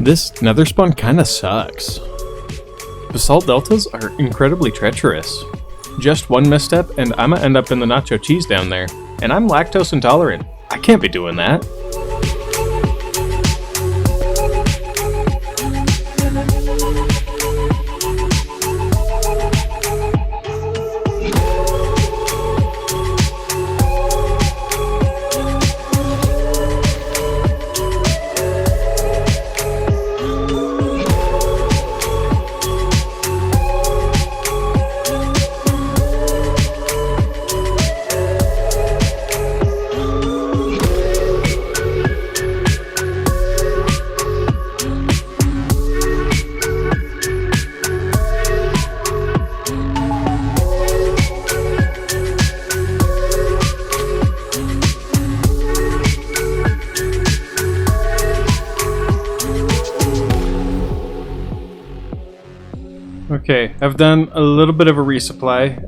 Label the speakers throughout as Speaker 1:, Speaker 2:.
Speaker 1: This nether spawn kinda sucks. Basalt deltas are incredibly treacherous. Just one misstep and I'ma end up in the nacho cheese down there. And I'm lactose intolerant. I can't be doing that. Okay, I've done a little bit of a resupply,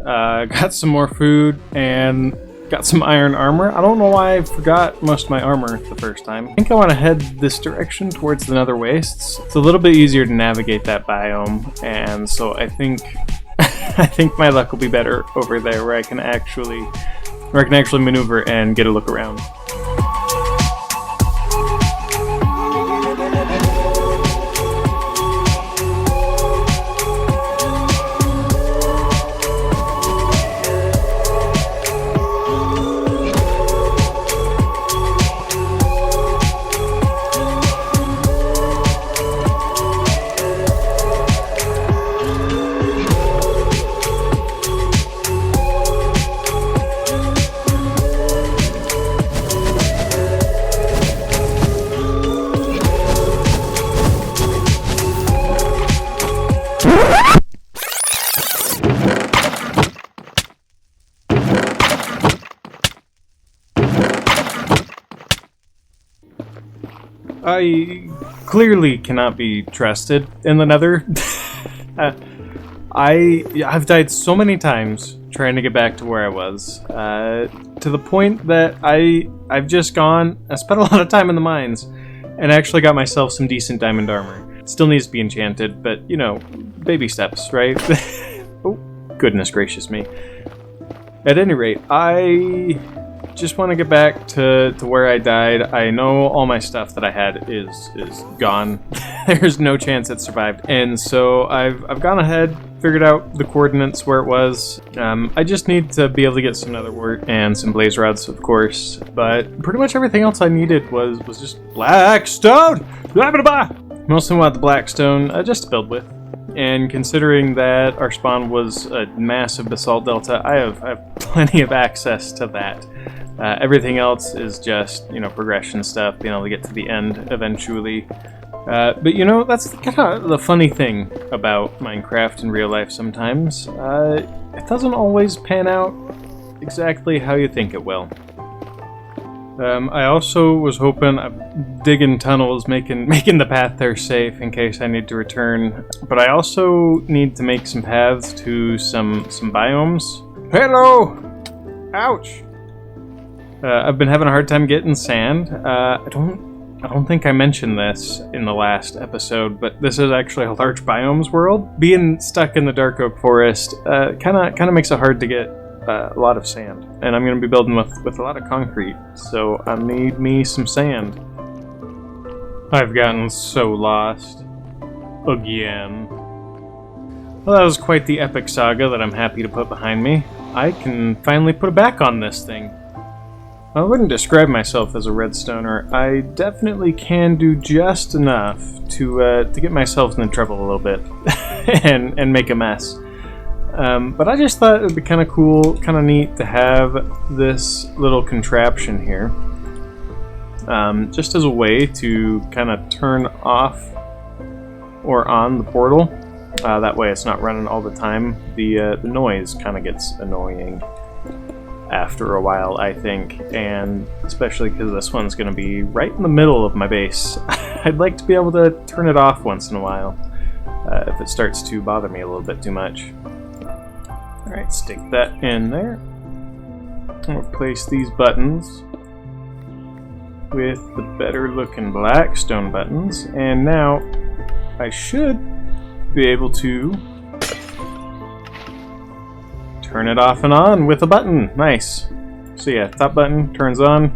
Speaker 1: got some more food, and got some iron armor. I don't know why I forgot most of my armor the first time. I think I want to head this direction towards the Nether Wastes. It's a little bit easier to navigate that biome, and so I think I think my luck will be better over there where I can actually maneuver and get a look around. I clearly cannot be trusted in the Nether. I've died so many times trying to get back to where I was, to the point that I've just gone. I spent a lot of time in the mines, and actually got myself some decent diamond armor. It still needs to be enchanted, but you know, baby steps, right? Oh, goodness gracious me! At any rate, I just want to get back to where I died. I know all my stuff that I had is gone. There's no chance it survived, and so I've gone ahead, figured out the coordinates where it was. I just need to be able to get some nether wart and some blaze rods, of course, but pretty much everything else I needed was just blackstone. Blah, blah, blah. Mostly want the blackstone just to build with. And considering that our spawn was a massive basalt delta, I have plenty of access to that. Everything else is just, you know, progression stuff, being able to get to the end eventually. But you know, that's kind of the funny thing about Minecraft in real life sometimes. It doesn't always pan out exactly how you think it will. I also was hoping I'm digging tunnels, making the path there safe in case I need to return. But I also need to make some paths to some biomes. Hello! Ouch! I've been having a hard time getting sand. I don't think I mentioned this in the last episode, but this is actually a large biomes world. Being stuck in the dark oak forest kind of makes it hard to get a lot of sand, and I'm going to be building with a lot of concrete, so I need me some sand. I've gotten so lost again. Well, that was quite the epic saga that I'm happy to put behind me. I can finally put a back on this thing. I wouldn't describe myself as a redstoner. I definitely can do just enough to get myself into trouble a little bit and make a mess. But I just thought it would be kind of cool, kind of neat to have this little contraption here, just as a way to kind of turn off or on the portal. That way it's not running all the time. The noise kind of gets annoying after a while, I think, and especially because this one's going to be right in the middle of my base. I'd like to be able to turn it off once in a while if it starts to bother me a little bit too much. Alright, stick that in there. I'll place these buttons with the better looking black stone buttons, and now I should be able to turn it off and on with a button. Nice. So yeah, top button turns on,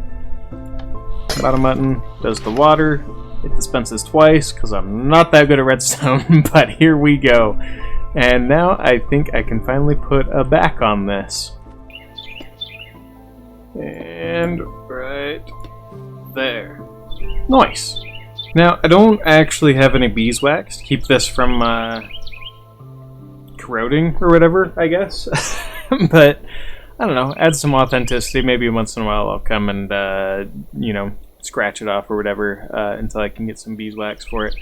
Speaker 1: bottom button does the water. It dispenses twice because I'm not that good at redstone, but here we go. And now I think I can finally put a back on this. And right there. Nice. Now, I don't actually have any beeswax to keep this from corroding or whatever, I guess. But, I don't know, add some authenticity. Maybe once in a while I'll come and, you know, scratch it off or whatever until I can get some beeswax for it.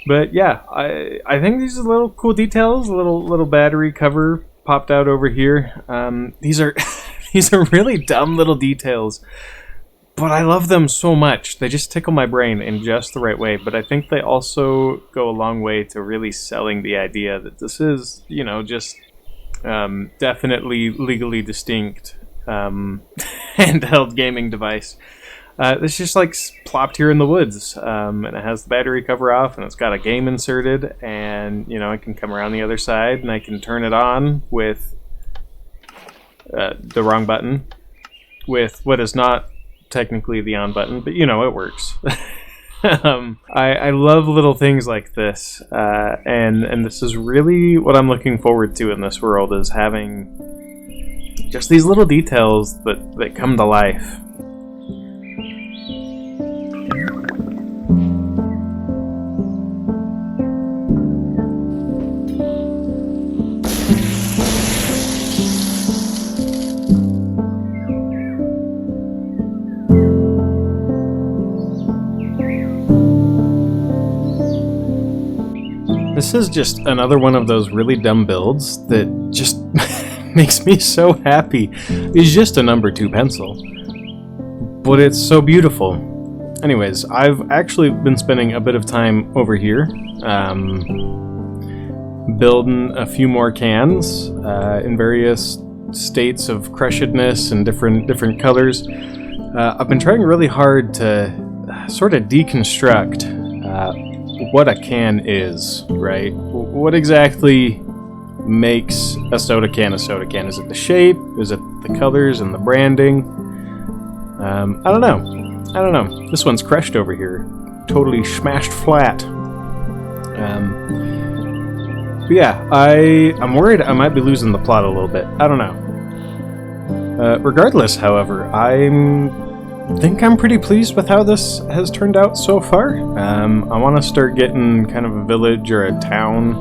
Speaker 1: But yeah, I think these are little cool details. A little battery cover popped out over here. These are these are really dumb little details, but I love them so much. They just tickle my brain in just the right way. But I think they also go a long way to really selling the idea that this is, you know, just definitely legally distinct handheld gaming device. It's just like plopped here in the woods, and it has the battery cover off, and it's got a game inserted, and you know I can come around the other side, and I can turn it on with the wrong button, with what is not technically the on button, but you know it works. I love little things like this, and this is really what I'm looking forward to in this world, is having just these little details that come to life. This is just another one of those really dumb builds that just makes me so happy. It's just a number 2 pencil, but it's so beautiful. Anyways, I've actually been spending a bit of time over here building a few more cans in various states of crushedness and different colors. I've been trying really hard to sort of deconstruct what a can is, right? What exactly makes a soda can a soda can? Is it the shape? Is it the colors and the branding? I don't know. This one's crushed over here. Totally smashed flat. But yeah, I'm worried I might be losing the plot a little bit. I don't know. Regardless, however, I think I'm pretty pleased with how this has turned out so far. I want to start getting kind of a village or a town,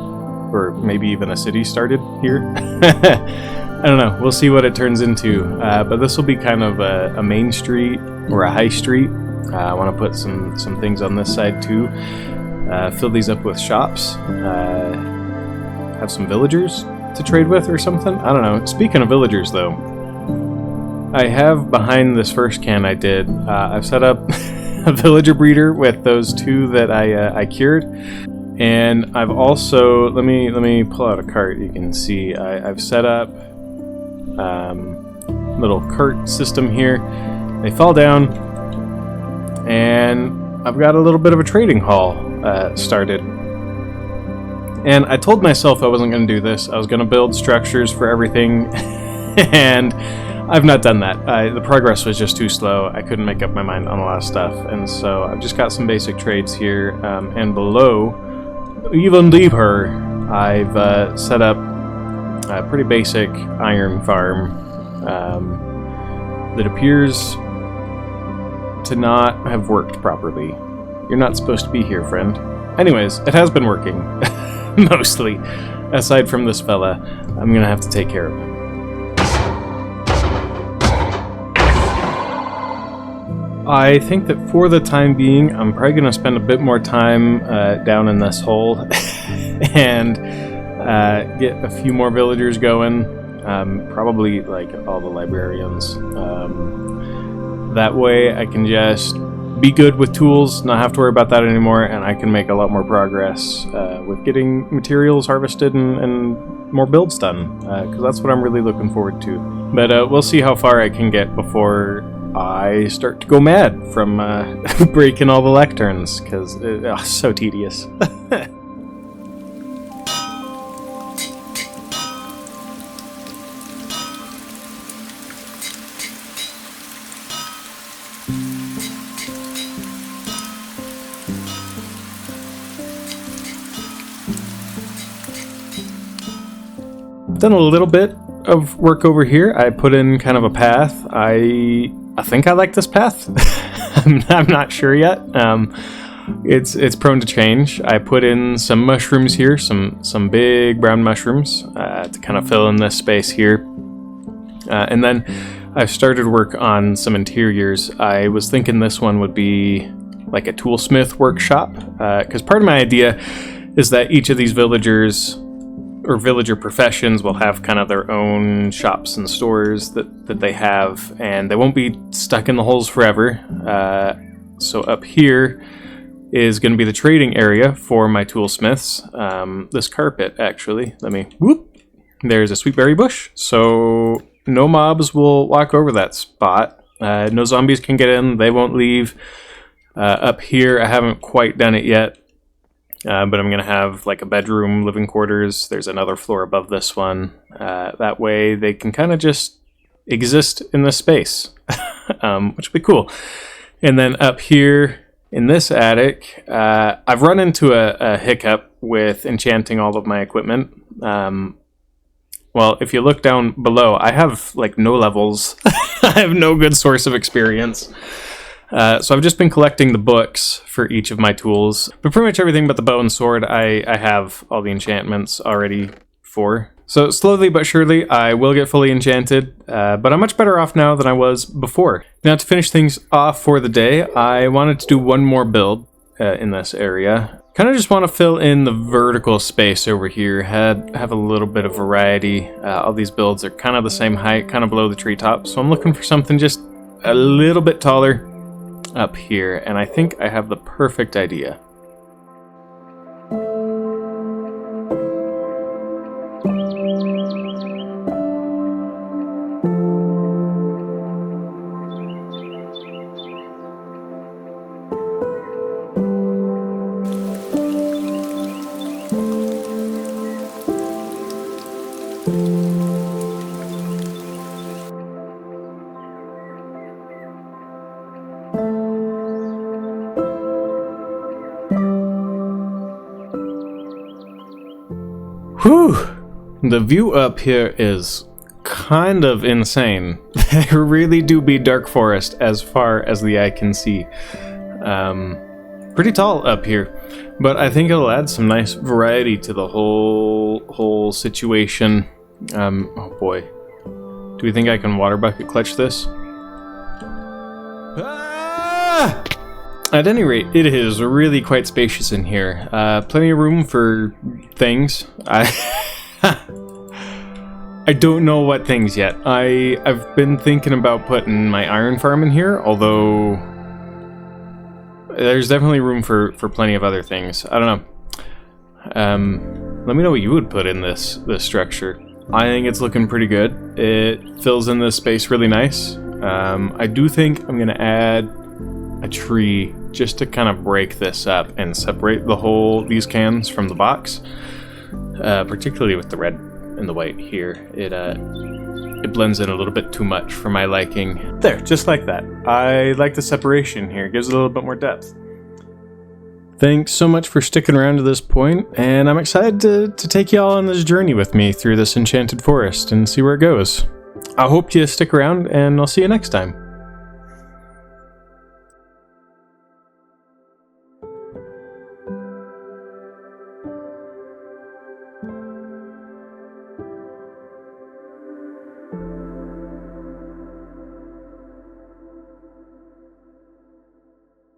Speaker 1: or maybe even a city started here. I don't know. We'll see what it turns into. But this will be kind of a main street or a high street. I want to put some things on this side too. Fill these up with shops. Have some villagers to trade with or something. I don't know. Speaking of villagers, though, I have behind this first can I did. I've set up a villager breeder with those 2 that I cured, and I've also let me pull out a cart. You can see I've set up little cart system here. They fall down, and I've got a little bit of a trading hall started. And I told myself I wasn't going to do this. I was going to build structures for everything, and I've not done that. The progress was just too slow. I couldn't make up my mind on a lot of stuff, and so I've just got some basic trades here. And below, even deeper, I've set up a pretty basic iron farm that appears to not have worked properly. You're not supposed to be here, friend. Anyways, it has been working, mostly. Aside from this fella, I'm gonna have to take care of him. I think that for the time being, I'm probably going to spend a bit more time down in this hole and get a few more villagers going. Probably like all the librarians. That way I can just be good with tools, not have to worry about that anymore, and I can make a lot more progress with getting materials harvested and more builds done, because that's what I'm really looking forward to. But we'll see how far I can get before I start to go mad from breaking all the lecterns, because it's so tedious. Done a little bit of work over here. I put in kind of a path. I think I like this path. I'm not sure yet. It's prone to change. I put in some mushrooms here, some big brown mushrooms to kind of fill in this space here. And then I've started work on some interiors. I was thinking this one would be like a toolsmith workshop, because part of my idea is that each of these villagers or villager professions will have kind of their own shops and stores that they have, and they won't be stuck in the holes forever. So up here is going to be the trading area for my toolsmiths. This carpet, actually, there's a sweetberry bush, so no mobs will walk over that spot. No zombies can get in, they won't leave. Up here, I haven't quite done it yet. But I'm going to have like a bedroom, living quarters. There's another floor above this one. That way they can kind of just exist in this space, which would be cool. And then up here in this attic, I've run into a hiccup with enchanting all of my equipment. Well, if you look down below, I have like no levels. I have no good source of experience. So I've just been collecting the books for each of my tools, but pretty much everything but the bow and sword I have all the enchantments already for. So slowly but surely I will get fully enchanted, but I'm much better off now than I was before. Now to finish things off for the day, I wanted to do one more build in this area. Kind of just want to fill in the vertical space over here, have a little bit of variety. All these builds are kind of the same height, kind of below the treetop, so I'm looking for something just a little bit taller up here, and I think I have the perfect idea. Whew! The view up here is kind of insane. There really do be dark forest as far as the eye can see. Pretty tall up here, but I think it'll add some nice variety to the whole situation. Oh boy. Do we think I can water bucket clutch this? Ah! At any rate, it is really quite spacious in here. Plenty of room for things. I don't know what things yet. I've been thinking about putting my iron farm in here, although there's definitely room for plenty of other things. I don't know. Let me know what you would put in this structure. I think it's looking pretty good. It fills in this space really nice. I do think I'm gonna add a tree just to kind of break this up and separate these cans from the box, particularly with the red and the white here. It blends in a little bit too much for my liking. There, just like that. I like the separation here. It gives it a little bit more depth. Thanks so much for sticking around to this point, and I'm excited to take you all on this journey with me through this enchanted forest and see where it goes. I hope you stick around, and I'll see you next time.